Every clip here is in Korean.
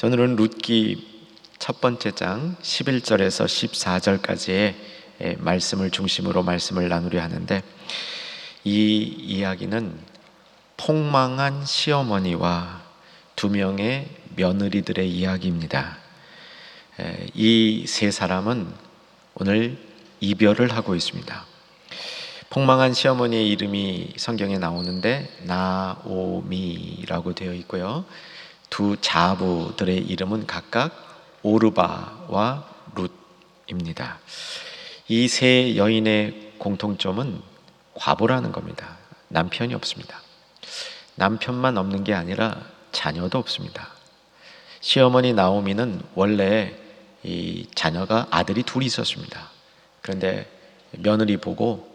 오늘은 룻기 첫 번째 장 11절에서 14절까지의 말씀을 중심으로 말씀을 나누려 하는데, 이 이야기는 폭망한 시어머니와 두 명의 며느리들의 이야기입니다. 이 세 사람은 오늘 이별을 하고 있습니다. 폭망한 시어머니의 이름이 성경에 나오는데 나오미라고 되어 있고요, 두 자부들의 이름은 각각 오르바와 룻입니다. 이 세 여인의 공통점은 과부라는 겁니다. 남편이 없습니다. 남편만 없는 게 아니라 자녀도 없습니다. 시어머니 나오미는 원래 이 자녀가 아들이 둘이 있었습니다. 그런데 며느리 보고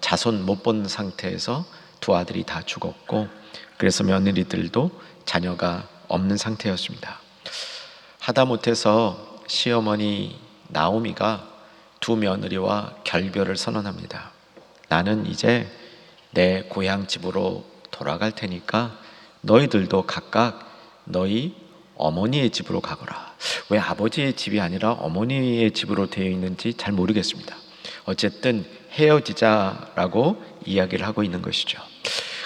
자손 못 본 상태에서 두 아들이 다 죽었고, 그래서 며느리들도 자녀가 없는 상태였습니다. 하다못해서 시어머니 나오미가 두 며느리와 결별을 선언합니다. 나는 이제 내 고향 집으로 돌아갈 테니까 너희들도 각각 너희 어머니의 집으로 가거라. 왜 아버지의 집이 아니라 어머니의 집으로 되어 있는지 잘 모르겠습니다. 어쨌든 헤어지자라고 이야기를 하고 있는 것이죠.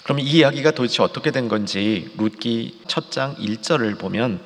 그럼 이 이야기가 도대체 어떻게 된 건지 룻기 첫 장 1절을 보면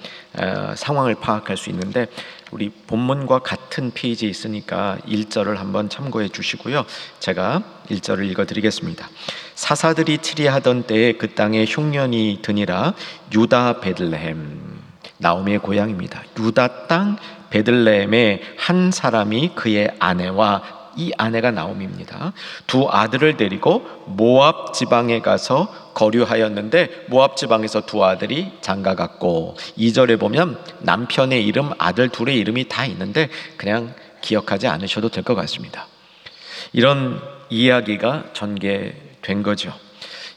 상황을 파악할 수 있는데, 우리 본문과 같은 페이지에 있으니까 1절을 한번 참고해 주시고요, 제가 1절을 읽어드리겠습니다. 사사들이 치리하던 때에 그 땅에 흉년이 드니라. 유다 베들레헴, 나오미의 고향입니다. 유다 땅 베들레헴에 한 사람이 그의 아내와, 이 아내가 나오미입니다, 두 아들을 데리고 모압 지방에 가서 거류하였는데, 모압 지방에서 두 아들이 장가갔고, 2절에 보면 남편의 이름, 아들 둘의 이름이 다 있는데 그냥 기억하지 않으셔도 될 것 같습니다. 이런 이야기가 전개된 거죠.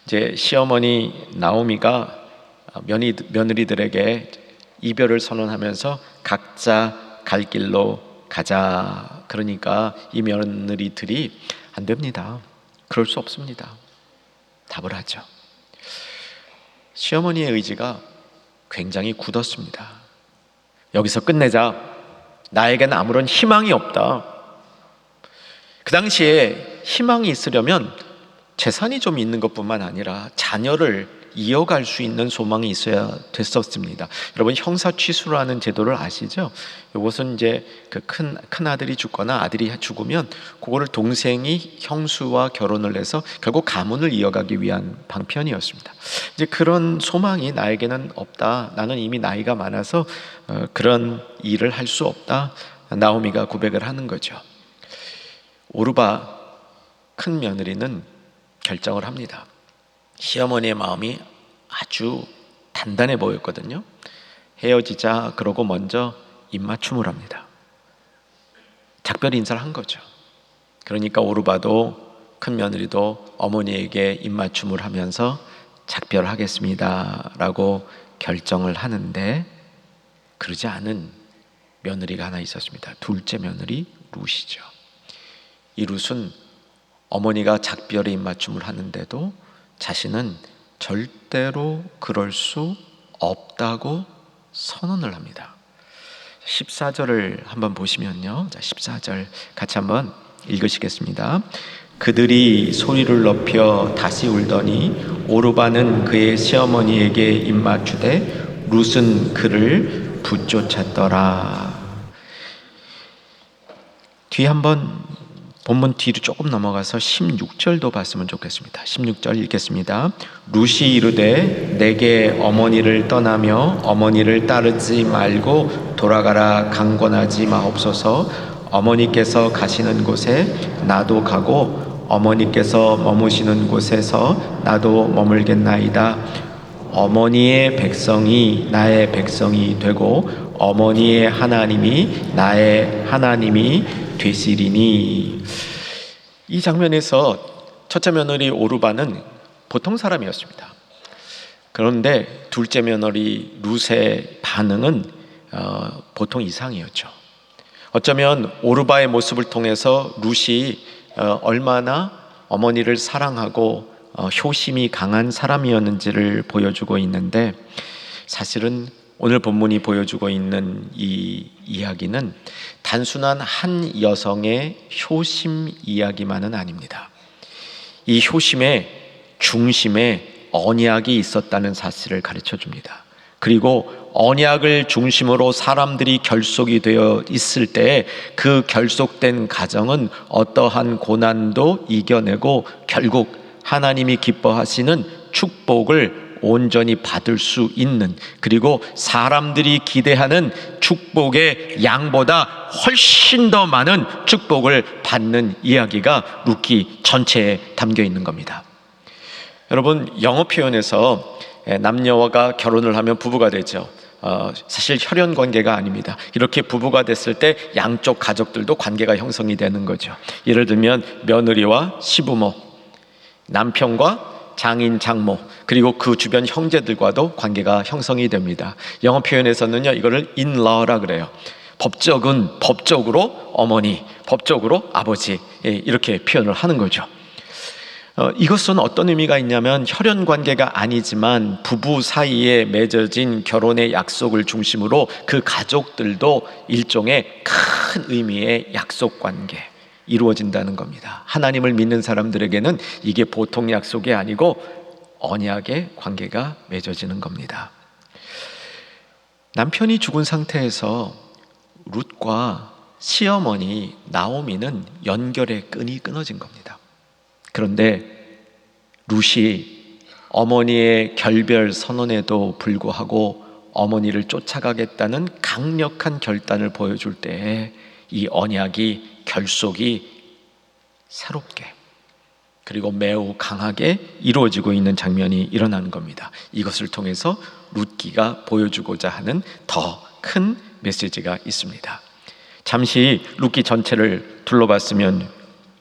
이제 시어머니 나오미가 며느리들에게 이별을 선언하면서 각자 갈 길로 가자, 그러니까 이 며느리들이 안 됩니다, 그럴 수 없습니다, 답을 하죠. 시어머니의 의지가 굉장히 굳었습니다. 여기서 끝내자, 나에게는 아무런 희망이 없다. 그 당시에 희망이 있으려면 재산이 좀 있는 것뿐만 아니라 자녀를 이어갈 수 있는 소망이 있어야 됐었습니다. 여러분, 형사취수라는 제도를 아시죠? 이것은 이제 그 큰 아들이 죽거나 아들이 죽으면 그거를 동생이 형수와 결혼을 해서 결국 가문을 이어가기 위한 방편이었습니다. 이제 그런 소망이 나에게는 없다. 나는 이미 나이가 많아서 그런 일을 할 수 없다. 나오미가 고백을 하는 거죠. 오르바 큰 며느리는 결정을 합니다. 시어머니의 마음이 아주 단단해 보였거든요. 헤어지자 그러고 먼저 입맞춤을 합니다. 작별 인사를 한 거죠. 그러니까 오르바도 큰 며느리도 어머니에게 입맞춤을 하면서 작별하겠습니다 라고 결정을 하는데, 그러지 않은 며느리가 하나 있었습니다. 둘째 며느리 룻이죠. 이 룻은 어머니가 작별의 입맞춤을 하는데도 자신은 절대로 그럴 수 없다고 선언을 합니다. 14절을 한번 보시면요, 14절 같이 한번 읽으시겠습니다. 그들이 소리를 높여 다시 울더니 오르바는 그의 시어머니에게 입맞추되 룻은 그를 붙쫓았더라. 뒤에 한번 본문 뒤로 조금 넘어가서 16절도 봤으면 좋겠습니다. 16절 읽겠습니다. 룻이 이르되 내게 어머니를 떠나며 어머니를 따르지 말고 돌아가라 강권하지 마옵소서. 어머니께서 가시는 곳에 나도 가고 어머니께서 머무시는 곳에서 나도 머물겠나이다. 어머니의 백성이 나의 백성이 되고 어머니의 하나님이 나의 하나님이 되시리니. 이 장면에서 첫째 며느리 오르바는 보통 사람이었습니다. 그런데 둘째 며느리 룻의 반응은 보통 이상이었죠. 어쩌면 오르바의 모습을 통해서 룻이 얼마나 어머니를 사랑하고 효심이 강한 사람이었는지를 보여주고 있는데, 사실은 오늘 본문이 보여주고 있는 이 이야기는 단순한 한 여성의 효심 이야기만은 아닙니다. 이 효심의 중심에 언약이 있었다는 사실을 가르쳐 줍니다. 그리고 언약을 중심으로 사람들이 결속이 되어 있을 때 그 결속된 가정은 어떠한 고난도 이겨내고 결국 하나님이 기뻐하시는 축복을 온전히 받을 수 있는, 그리고 사람들이 기대하는 축복의 양보다 훨씬 더 많은 축복을 받는 이야기가 룻기 전체에 담겨 있는 겁니다. 여러분, 영어 표현에서 남녀가 결혼을 하면 부부가 되죠. 사실 혈연 관계가 아닙니다. 이렇게 부부가 됐을 때 양쪽 가족들도 관계가 형성이 되는 거죠. 예를 들면 며느리와 시부모, 남편과 장인, 장모, 그리고 그 주변 형제들과도 관계가 형성이 됩니다. 영어 표현에서는요, 이거를 in-law라 그래요. 법적으로 어머니, 법적으로 아버지, 이렇게 표현을 하는 거죠. 이것은 어떤 의미가 있냐면 혈연 관계가 아니지만 부부 사이에 맺어진 결혼의 약속을 중심으로 그 가족들도 일종의 큰 의미의 약속 관계 이루어진다는 겁니다. 하나님을 믿는 사람들에게는 이게 보통 약속이 아니고 언약의 관계가 맺어지는 겁니다. 남편이 죽은 상태에서 룻과 시어머니 나오미는 연결의 끈이 끊어진 겁니다. 그런데 룻이 어머니의 결별 선언에도 불구하고 어머니를 쫓아가겠다는 강력한 결단을 보여줄 때에 이 언약이, 결속이 새롭게 그리고 매우 강하게 이루어지고 있는 장면이 일어나는 겁니다. 이것을 통해서 룻기가 보여주고자 하는 더 큰 메시지가 있습니다. 잠시 룻기 전체를 둘러봤으면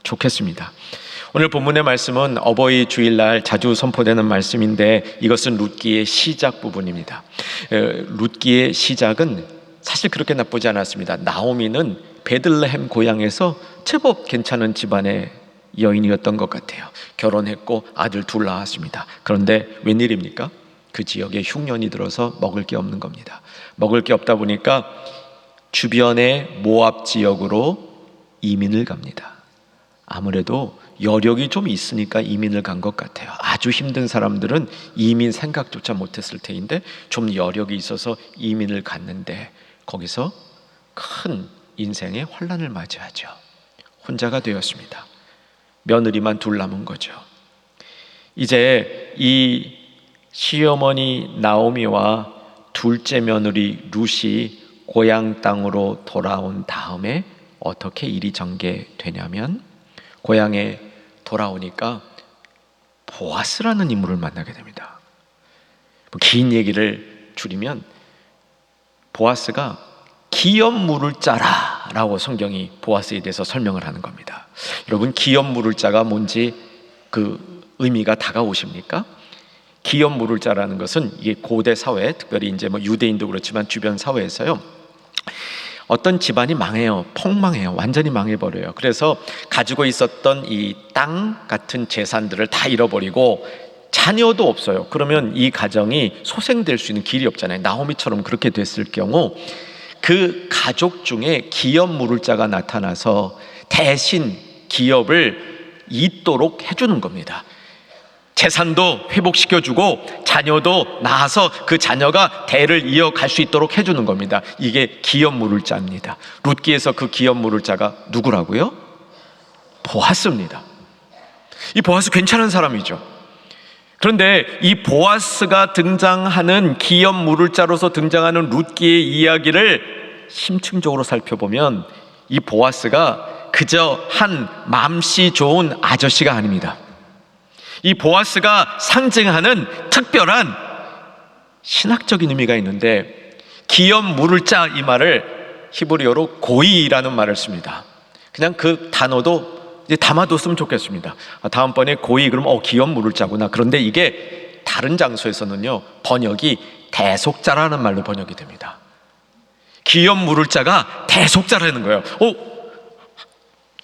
좋겠습니다. 오늘 본문의 말씀은 어버이 주일날 자주 선포되는 말씀인데 이것은 룻기의 시작 부분입니다. 룻기의 시작은 사실 그렇게 나쁘지 않았습니다. 나오미는 베들레헴 고향에서 제법 괜찮은 집안의 여인이었던 것 같아요. 결혼했고 아들 둘 낳았습니다. 그런데 웬일입니까? 그 지역에 흉년이 들어서 먹을 게 없는 겁니다. 먹을 게 없다 보니까 주변의 모압 지역으로 이민을 갑니다. 아무래도 여력이 좀 있으니까 이민을 간 것 같아요. 아주 힘든 사람들은 이민 생각조차 못했을 테인데 좀 여력이 있어서 이민을 갔는데 거기서 큰 인생의 환난을 맞이하죠. 혼자가 되었습니다. 며느리만 둘 남은 거죠. 이제 이 시어머니 나오미와 둘째 며느리 룻이 고향 땅으로 돌아온 다음에 어떻게 일이 전개되냐면 고향에 돌아오니까 보아스라는 인물을 만나게 됩니다. 긴 얘기를 줄이면 보아스가 기업 물을 자라 라고 성경이 보아스에 대해서 설명을 하는 겁니다. 여러분, 기업 물을 자가 뭔지 그 의미가 다가오십니까? 기업 물을 자라는 것은 이게 고대 사회, 특별히 이제 유대인도 그렇지만 주변 사회에서요, 어떤 집안이 망해요. 폭망해요. 완전히 망해버려요. 그래서 가지고 있었던 이 땅 같은 재산들을 다 잃어버리고 자녀도 없어요. 그러면 이 가정이 소생될 수 있는 길이 없잖아요. 나오미처럼 그렇게 됐을 경우 그 가족 중에 기업 물을 자가 나타나서 대신 기업을 잇도록 해주는 겁니다. 재산도 회복시켜주고 자녀도 낳아서 그 자녀가 대를 이어갈 수 있도록 해주는 겁니다. 이게 기업 물을 자입니다. 룻기에서 그 기업 물을 자가 누구라고요? 보아스입니다. 이 보아스 괜찮은 사람이죠. 그런데 이 보아스가 등장하는 기업 물을 자로서 등장하는 룻기의 이야기를 심층적으로 살펴보면 이 보아스가 그저 한 맘씨 좋은 아저씨가 아닙니다. 이 보아스가 상징하는 특별한 신학적인 의미가 있는데 기업 물을 자 이 말을 히브리어로 고이라는 말을 씁니다. 그냥 그 단어도 이제 담아뒀으면 좋겠습니다. 다음번에 고이 그러면 기업 물을 자구나. 그런데 이게 다른 장소에서는요 번역이 대속자라는 말로 번역이 됩니다. 기업 물을 자가 대속자라는 거예요.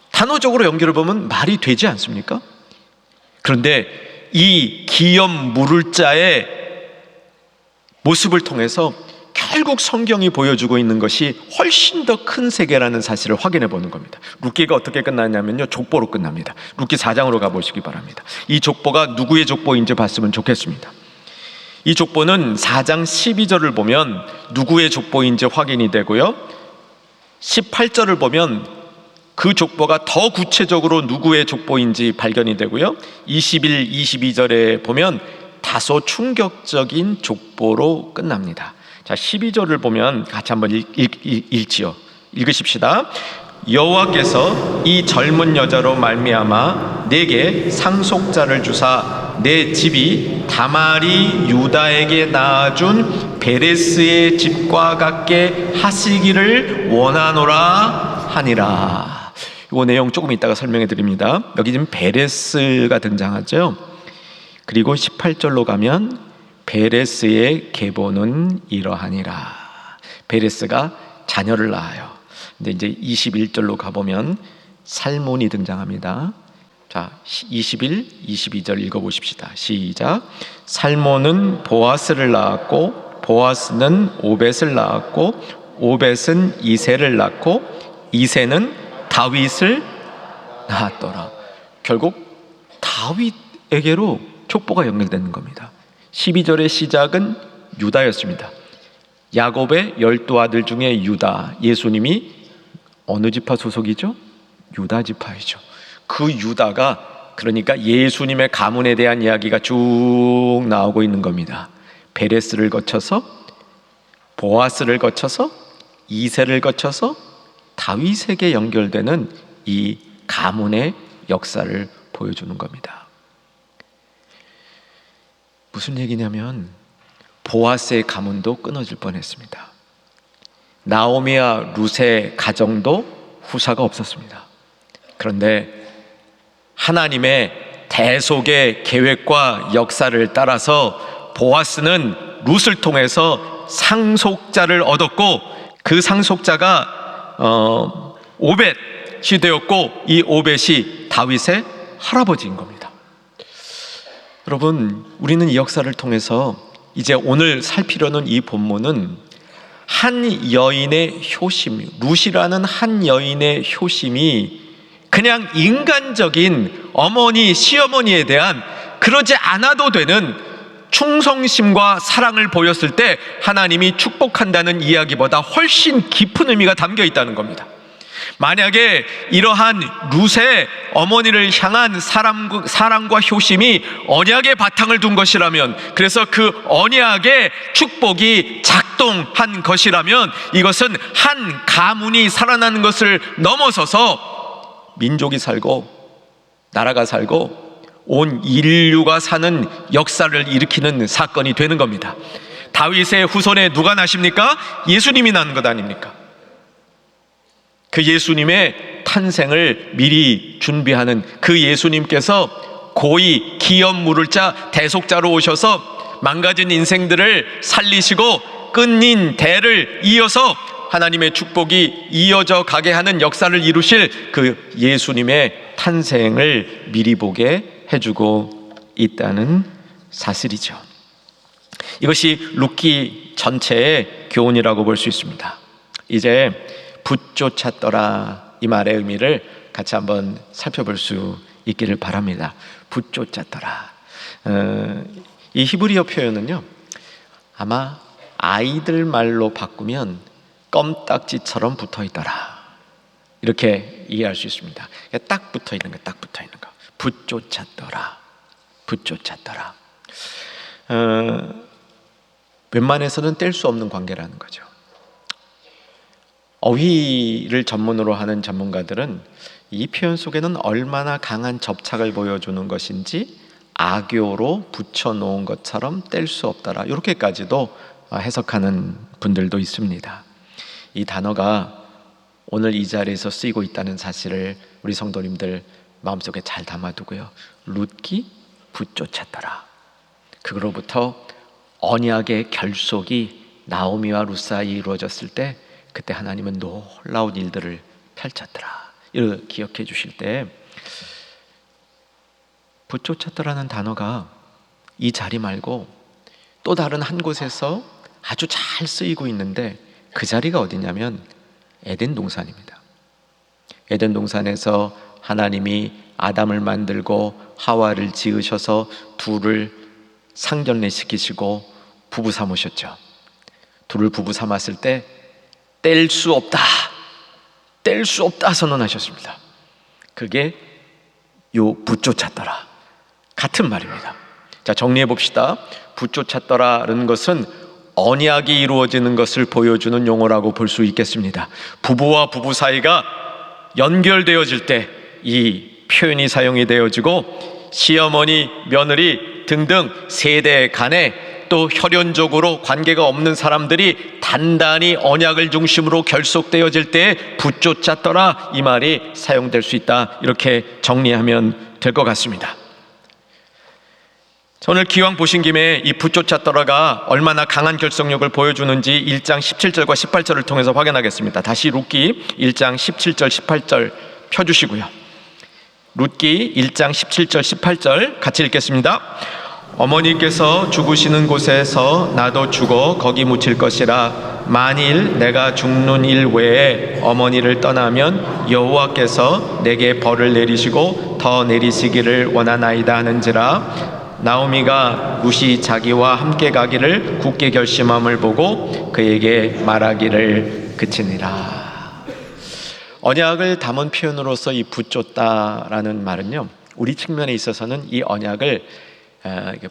단어적으로 연결해 보면 말이 되지 않습니까? 그런데 이 기업 물을 자의 모습을 통해서 결국 성경이 보여주고 있는 것이 훨씬 더 큰 세계라는 사실을 확인해 보는 겁니다. 룻기가 어떻게 끝나냐면요, 족보로 끝납니다. 룻기 4장으로 가보시기 바랍니다. 이 족보가 누구의 족보인지 봤으면 좋겠습니다. 이 족보는 4장 12절을 보면 누구의 족보인지 확인이 되고요, 18절을 보면 그 족보가 더 구체적으로 누구의 족보인지 발견이 되고요, 21, 22절에 보면 다소 충격적인 족보로 끝납니다. 자, 12절을 보면 같이 한번 읽지요. 읽으십시다. 여호와께서 이 젊은 여자로 말미암아 내게 상속자를 주사 내 집이 다말이 유다에게 낳아준 베레스의 집과 같게 하시기를 원하노라 하니라. 이 내용 조금 이따가 설명해 드립니다. 여기 지금 베레스가 등장하죠. 그리고 18절로 가면 베레스의 계보는 이러하니라. 베레스가 자녀를 낳아요. 근데 이제 21절로 가보면 살몬이 등장합니다. 자, 21, 22절 읽어보십시다. 시작. 살몬은 보아스를 낳았고 보아스는 오벳을 낳았고 오벳은 이새를 낳고 이새는 다윗을 낳았더라. 결국 다윗에게로 족보가 연결되는 겁니다. 12절의 시작은 유다였습니다. 야곱의 12아들 중에 유다, 예수님이 어느 지파 소속이죠? 유다 지파이죠. 그 유다가, 그러니까 예수님의 가문에 대한 이야기가 쭉 나오고 있는 겁니다. 베레스를 거쳐서 보아스를 거쳐서 이새를 거쳐서 다윗에게 연결되는 이 가문의 역사를 보여주는 겁니다. 무슨 얘기냐면 보아스의 가문도 끊어질 뻔했습니다. 나오미와 룻의 가정도 후사가 없었습니다. 그런데 하나님의 대속의 계획과 역사를 따라서 보아스는 룻을 통해서 상속자를 얻었고, 그 상속자가 오벳이 되었고, 이 오벳이 다윗의 할아버지인 겁니다. 여러분, 우리는 이 역사를 통해서 이제 오늘 살피려는 이 본문은 한 여인의 효심, 룻이라는 한 여인의 효심이 그냥 인간적인 어머니, 시어머니에 대한 그러지 않아도 되는 충성심과 사랑을 보였을 때 하나님이 축복한다는 이야기보다 훨씬 깊은 의미가 담겨 있다는 겁니다. 만약에 이러한 룻의 어머니를 향한 사랑과 효심이 언약의 바탕을 둔 것이라면, 그래서 그 언약의 축복이 작동한 것이라면, 이것은 한 가문이 살아나는 것을 넘어서서 민족이 살고 나라가 살고 온 인류가 사는 역사를 일으키는 사건이 되는 겁니다. 다윗의 후손에 누가 나십니까? 예수님이 나는 것 아닙니까? 그 예수님의 탄생을 미리 준비하는 그 예수님께서 고이 기업 물을 자 대속자로 오셔서 망가진 인생들을 살리시고 끊인 대를 이어서 하나님의 축복이 이어져 가게 하는 역사를 이루실 그 예수님의 탄생을 미리 보게 해주고 있다는 사실이죠. 이것이 룻기 전체의 교훈이라고 볼 수 있습니다. 이제 붙쫓았더라, 이 말의 의미를 같이 한번 살펴볼 수 있기를 바랍니다. 붙쫓았더라. 이 히브리어 표현은요, 아마 아이들 말로 바꾸면 껌딱지처럼 붙어있더라, 이렇게 이해할 수 있습니다. 딱 붙어있는 거, 딱 붙어있는 거. 붙쫓았더라, 붙쫓았더라. 웬만해서는 뗄 수 없는 관계라는 거죠. 어휘를 전문으로 하는 전문가들은 이 표현 속에는 얼마나 강한 접착을 보여주는 것인지 악교로 붙여놓은 것처럼 뗄 수 없더라, 이렇게까지도 해석하는 분들도 있습니다. 이 단어가 오늘 이 자리에서 쓰이고 있다는 사실을 우리 성도님들 마음속에 잘 담아두고요, 룻기 붙쫓았더라. 그로부터 언약의 결속이 나오미와 룻 사이에 이루어졌을 때, 그때 하나님은 놀라운 일들을 펼쳤더라, 이걸 기억해 주실 때, 붙쫓았더라는 단어가 이 자리 말고 또 다른 한 곳에서 아주 잘 쓰이고 있는데 그 자리가 어디냐면 에덴 동산입니다. 에덴 동산에서 하나님이 아담을 만들고 하와를 지으셔서 둘을 상견례시키시고 부부 삼으셨죠. 둘을 부부 삼았을 때 뗄 수 없다, 뗄 수 없다 선언하셨습니다. 그게 요 붙쫓았더라 같은 말입니다. 자, 정리해 봅시다. 붙쫓았더라는 것은 언약이 이루어지는 것을 보여주는 용어라고 볼 수 있겠습니다. 부부와 부부 사이가 연결되어질 때 이 표현이 사용이 되어지고, 시어머니, 며느리 등등 세대 간에 또 혈연적으로 관계가 없는 사람들이 단단히 언약을 중심으로 결속되어질 때 붙쫓았더라, 이 말이 사용될 수 있다, 이렇게 정리하면 될 것 같습니다. 오늘 기왕 보신 김에 이 붙쫓았더라가 얼마나 강한 결속력을 보여주는지 1장 17절과 18절을 통해서 확인하겠습니다. 다시 룻기 1장 17절 18절 펴주시고요. 룻기 1장 17절 18절 같이 읽겠습니다. 어머니께서 죽으시는 곳에서 나도 죽어 거기 묻힐 것이라. 만일 내가 죽는 일 외에 어머니를 떠나면 여호와께서 내게 벌을 내리시고 더 내리시기를 원하나이다 하는지라. 나오미가 룻이 자기와 함께 가기를 굳게 결심함을 보고 그에게 말하기를 그치니라. 언약을 담은 표현으로서 이 붙쫓다라는 말은요, 우리 측면에 있어서는 이 언약을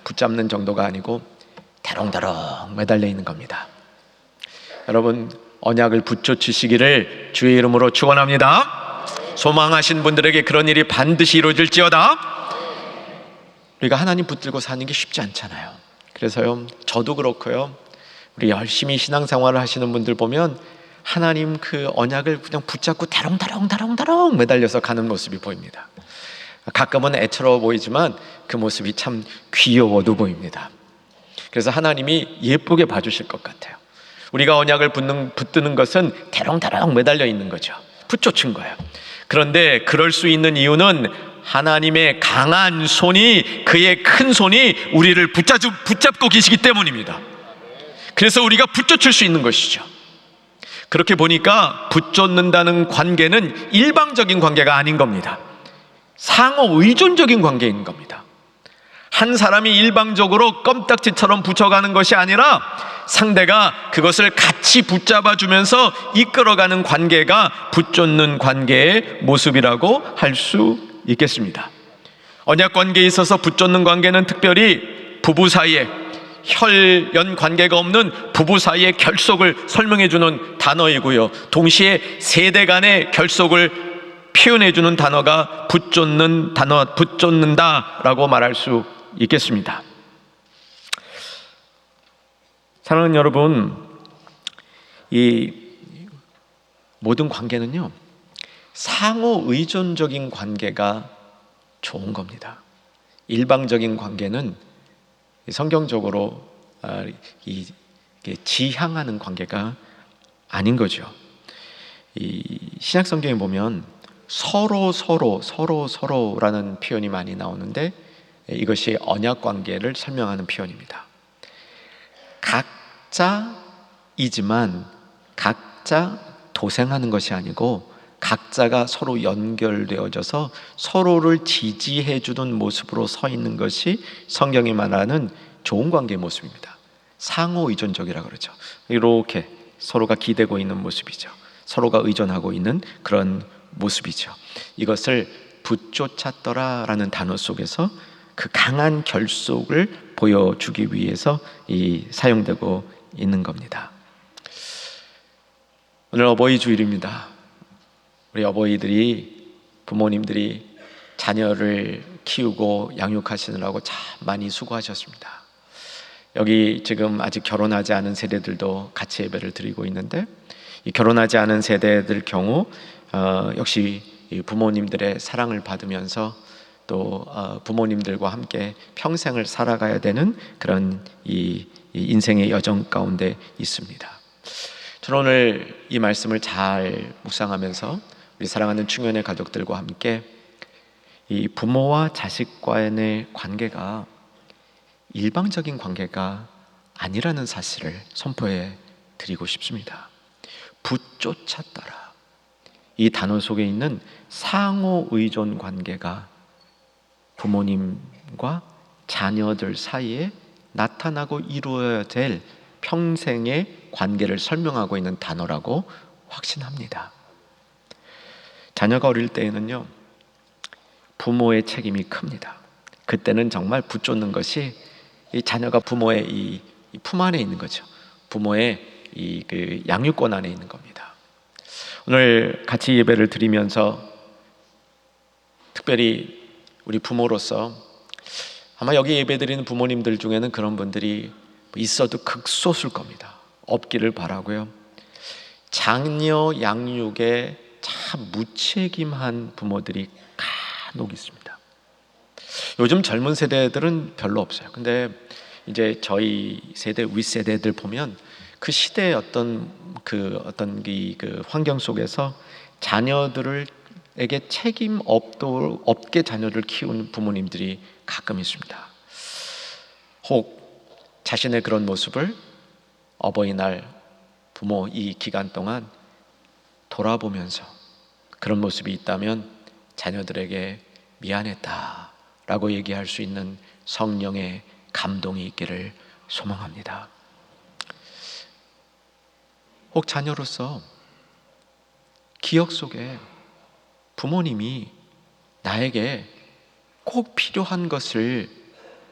붙잡는 정도가 아니고 대롱대롱 매달려 있는 겁니다. 여러분, 언약을 붙여주시기를 주의 이름으로 축원합니다. 소망하신 분들에게 그런 일이 반드시 이루어질지어다. 우리가 하나님 붙들고 사는 게 쉽지 않잖아요. 그래서요, 저도 그렇고요, 우리 열심히 신앙생활을 하시는 분들 보면 하나님 그 언약을 그냥 붙잡고 다롱다롱 매달려서 가는 모습이 보입니다. 가끔은 애처로워 보이지만 그 모습이 참 귀여워도 보입니다. 그래서 하나님이 예쁘게 봐주실 것 같아요. 우리가 언약을 붙드는 것은 대롱다롱 매달려 있는 거죠. 붙여준 거예요. 그런데 그럴 수 있는 이유는 하나님의 강한 손이, 그의 큰 손이 우리를 붙잡고 계시기 때문입니다. 그래서 우리가 붙여줄 수 있는 것이죠. 그렇게 보니까 붙잡는다는 관계는 일방적인 관계가 아닌 겁니다. 상호 의존적인 관계인 겁니다. 한 사람이 일방적으로 껌딱지처럼 붙여가는 것이 아니라 상대가 그것을 같이 붙잡아주면서 이끌어가는 관계가 붙잡는 관계의 모습이라고 할 수 있겠습니다. 언약 관계에 있어서 붙잡는 관계는 특별히 부부 사이에, 혈연 관계가 없는 부부 사이의 결속을 설명해주는 단어이고요, 동시에 세대 간의 결속을 표현해주는 단어가 붙잡는 단어, 붙잡는다라고 말할 수 있겠습니다. 사랑하는 여러분, 이 모든 관계는요, 상호 의존적인 관계가 좋은 겁니다. 일방적인 관계는 성경적으로 지향하는 관계가 아닌 거죠. 이 신약 성경에 보면 서로라는 표현이 많이 나오는데 이것이 언약 관계를 설명하는 표현입니다. 각자이지만 각자 도생하는 것이 아니고 각자가 서로 연결되어져서 서로를 지지해주는 모습으로 서 있는 것이 성경이 말하는 좋은 관계의 모습입니다. 상호 의존적이라고 그러죠. 이렇게 서로가 기대고 있는 모습이죠. 서로가 의존하고 있는 그런 모습이죠. 이것을 붙쫓았더라라는 단어 속에서 그 강한 결속을 보여주기 위해서 사용되고 있는 겁니다. 오늘 어버이 주일입니다. 우리 어버이들이, 부모님들이 자녀를 키우고 양육하시느라고 참 많이 수고하셨습니다. 여기 지금 아직 결혼하지 않은 세대들도 같이 예배를 드리고 있는데, 이 결혼하지 않은 세대들 경우 역시 부모님들의 사랑을 받으면서 또 부모님들과 함께 평생을 살아가야 되는 그런 이 인생의 여정 가운데 있습니다. 저는 오늘 이 말씀을 잘 묵상하면서 우리 사랑하는 충현의 가족들과 함께 이 부모와 자식과의 관계가 일방적인 관계가 아니라는 사실을 선포해 드리고 싶습니다. 붙쫓았더라. 이 단어 속에 있는 상호 의존 관계가 부모님과 자녀들 사이에 나타나고 이루어야 될 평생의 관계를 설명하고 있는 단어라고 확신합니다. 자녀가 어릴 때에는요, 부모의 책임이 큽니다. 그때는 정말 붙쫓는 것이 이 자녀가 부모의 이 품 안에 있는 거죠. 부모의 그 양육권 안에 있는 겁니다. 오늘 같이 예배를 드리면서 특별히 우리 부모로서 아마 여기 예배 드리는 부모님들 중에는 그런 분들이 있어도 극소수일 겁니다. 없기를 바라고요. 자녀 양육에 참 무책임한 부모들이 간혹 있습니다. 요즘 젊은 세대들은 별로 없어요. 근데 이제 저희 세대, 윗세대들 보면 그 시대의 어떤 그 환경 속에서 자녀들에게 책임 없게 자녀를 키우는 부모님들이 가끔 있습니다. 혹 자신의 그런 모습을 어버이날, 부모 이 기간 동안 돌아보면서 그런 모습이 있다면 자녀들에게 미안했다라고 얘기할 수 있는 성령의 감동이 있기를 소망합니다. 혹 자녀로서 기억 속에 부모님이 나에게 꼭 필요한 것을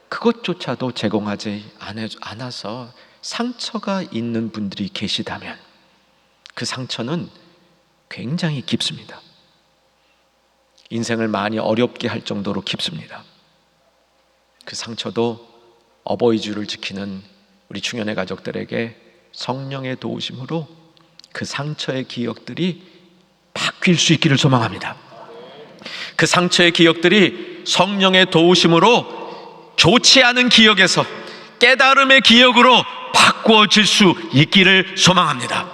그것조차도 제공하지 않아서 상처가 있는 분들이 계시다면 그 상처는 굉장히 깊습니다. 인생을 많이 어렵게 할 정도로 깊습니다. 그 상처도 어버이주를 지키는 우리 충현의 가족들에게 성령의 도우심으로 그 상처의 기억들이 바뀔 수 있기를 소망합니다. 그 상처의 기억들이 성령의 도우심으로 좋지 않은 기억에서 깨달음의 기억으로 바꾸어질 수 있기를 소망합니다.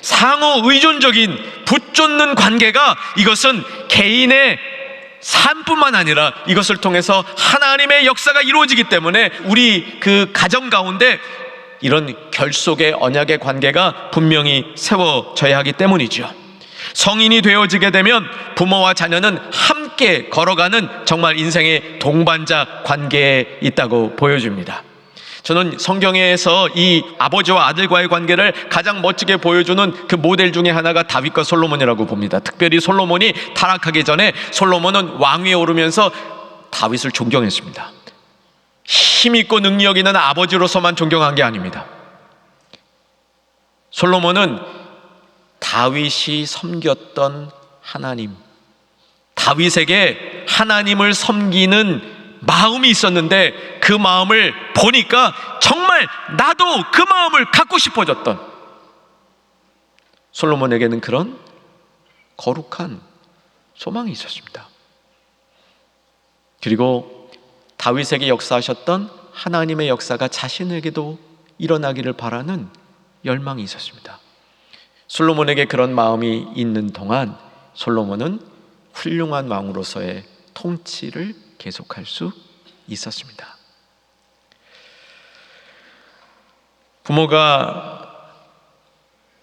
상호 의존적인 붙쫓는 관계가 이것은 개인의 삶뿐만 아니라 이것을 통해서 하나님의 역사가 이루어지기 때문에 우리 그 가정 가운데 이런 결속의 언약의 관계가 분명히 세워져야 하기 때문이죠. 성인이 되어지게 되면 부모와 자녀는 함께 걸어가는 정말 인생의 동반자 관계에 있다고 보여줍니다. 저는 성경에서 이 아버지와 아들과의 관계를 가장 멋지게 보여주는 그 모델 중에 하나가 다윗과 솔로몬이라고 봅니다. 특별히 솔로몬이 타락하기 전에 솔로몬은 왕위에 오르면서 다윗을 존경했습니다. 힘있고 능력 있는 아버지로서만 존경한 게 아닙니다. 솔로몬은 다윗이 섬겼던 하나님, 다윗에게 하나님을 섬기는 마음이 있었는데 그 마음을 보니까 정말 나도 그 마음을 갖고 싶어졌던, 솔로몬에게는 그런 거룩한 소망이 있었습니다. 그리고 다윗에게 역사하셨던 하나님의 역사가 자신에게도 일어나기를 바라는 열망이 있었습니다. 솔로몬에게 그런 마음이 있는 동안 솔로몬은 훌륭한 왕으로서의 통치를 계속할 수 있었습니다.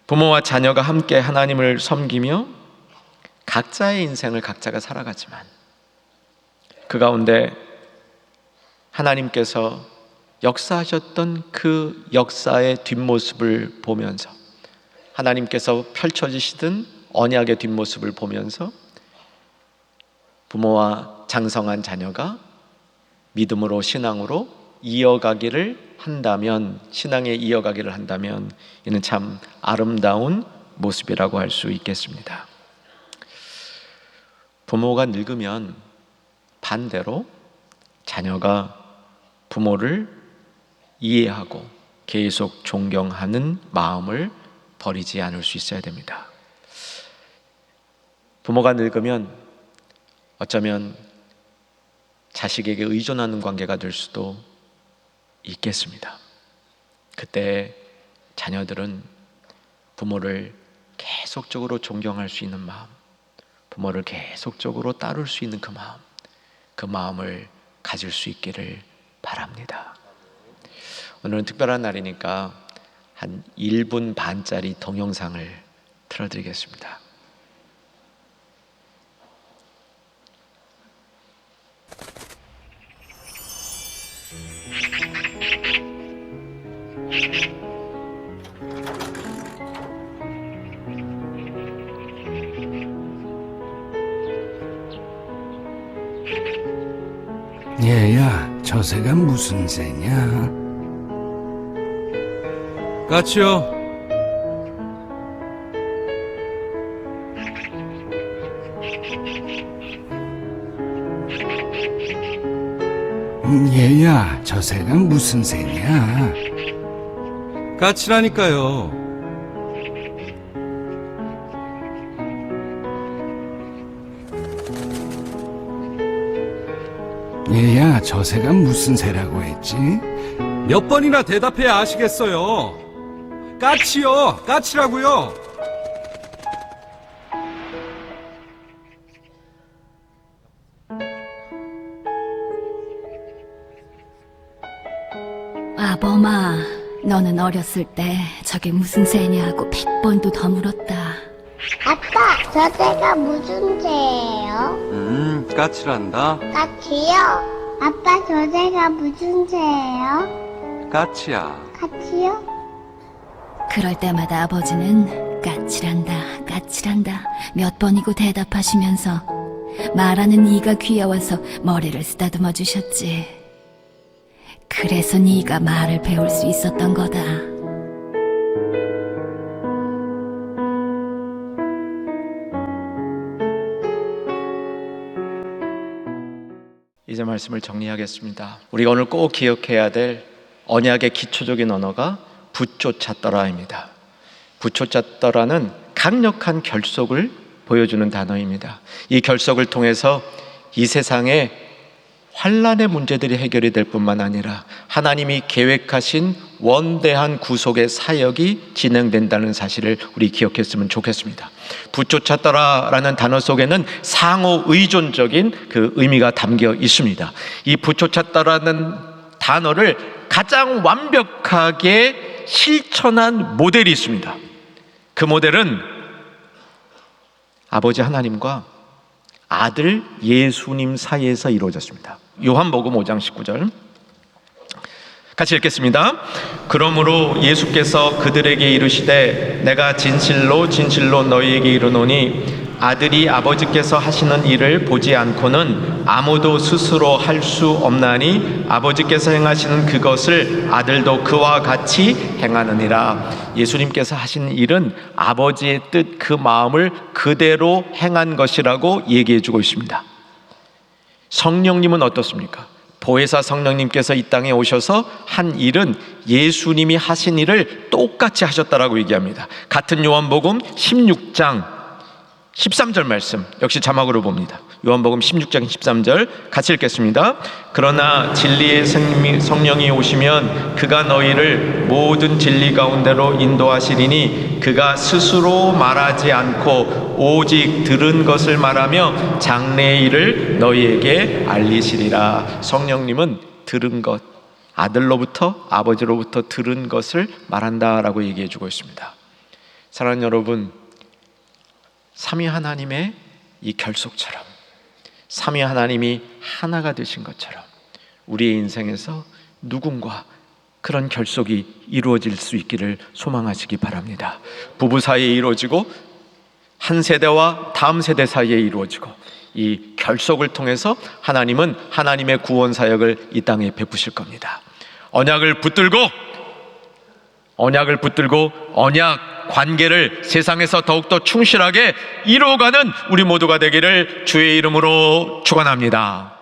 부모와 자녀가 함께 하나님을 섬기며 각자의 인생을 각자가 살아가지만 그 가운데 하나님께서 역사하셨던 그 역사의 뒷모습을 보면서, 하나님께서 펼쳐지시던 언약의 뒷모습을 보면서 부모와 장성한 자녀가 믿음으로 신앙으로 이어가기를 한다면, 신앙에 이어가기를 한다면 이는 참 아름다운 모습이라고 할 수 있겠습니다. 부모가 늙으면 반대로 자녀가 부모를 이해하고 계속 존경하는 마음을 버리지 않을 수 있어야 됩니다. 부모가 늙으면 어쩌면 자식에게 의존하는 관계가 될 수도 있겠습니다. 그때 자녀들은 부모를 계속적으로 존경할 수 있는 마음, 부모를 계속적으로 따를 수 있는 그 마음을 가질 수 있기를 바랍니다. 오늘은 특별한 날이니까 한 1분 반짜리 동영상을 틀어드리겠습니다. 얘야, 저 새가 무슨 새냐? 까치요. 얘야, 저 새가 무슨 새냐? 까치라니까요. 얘야, 저 새가 무슨 새라고 했지? 몇 번이나 대답해야 아시겠어요. 까치요. 까치라고요. 아범아, 너는 어렸을 때 저게 무슨 새냐고 100번도 더 물었다. 아빠, 저 새가 무슨 새예요? 까치란다. 까치요? 아빠, 저 새가 무슨 새예요? 까치야. 까치요? 그럴 때마다 아버지는 까칠한다, 까칠한다 몇 번이고 대답하시면서 말하는 이가 귀여워서 머리를 쓰다듬어 주셨지. 그래서 네가 말을 배울 수 있었던 거다. 이제 말씀을 정리하겠습니다. 우리가 오늘 꼭 기억해야 될 언약의 기초적인 언어가 붙쫓았더라입니다. 붙쫓았더라는 강력한 결속을 보여주는 단어입니다. 이 결속을 통해서 이 세상의 환난의 문제들이 해결이 될 뿐만 아니라 하나님이 계획하신 원대한 구속의 사역이 진행된다는 사실을 우리 기억했으면 좋겠습니다. 붙쫓았더라라는 단어 속에는 상호 의존적인 그 의미가 담겨 있습니다. 이 붙쫓았더라는 단어를 가장 완벽하게 실천한 모델이 있습니다. 그 모델은 아버지 하나님과 아들 예수님 사이에서 이루어졌습니다. 요한복음 5장 19절 같이 읽겠습니다. 그러므로 예수께서 그들에게 이르시되 내가 진실로 진실로 너희에게 이르노니 아들이 아버지께서 하시는 일을 보지 않고는 아무도 스스로 할 수 없나니 아버지께서 행하시는 그것을 아들도 그와 같이 행하느니라. 예수님께서 하신 일은 아버지의 뜻 그 마음을 그대로 행한 것이라고 얘기해 주고 있습니다. 성령님은 어떻습니까? 보혜사 성령님께서 이 땅에 오셔서 한 일은 예수님이 하신 일을 똑같이 하셨다라고 얘기합니다. 같은 요한복음 16장 13절 말씀 역시 자막으로 봅니다. 요한복음 16장 13절 같이 읽겠습니다. 그러나 진리의 성령이 오시면 그가 너희를 모든 진리 가운데로 인도하시리니 그가 스스로 말하지 않고 오직 들은 것을 말하며 장래의 일을 너희에게 알리시리라. 성령님은 들은 것, 아들로부터 아버지로부터 들은 것을 말한다라고 얘기해 주고 있습니다. 사랑하는 여러분, 삼위 하나님의 이 결속처럼 삼위 하나님이 하나가 되신 것처럼 우리의 인생에서 누군가 그런 결속이 이루어질 수 있기를 소망하시기 바랍니다. 부부 사이에 이루어지고 한 세대와 다음 세대 사이에 이루어지고 이 결속을 통해서 하나님은 하나님의 구원 사역을 이 땅에 베푸실 겁니다. 언약을 붙들고 언약 관계를 세상에서 더욱더 충실하게 이루어가는 우리 모두가 되기를 주의 이름으로 축원합니다.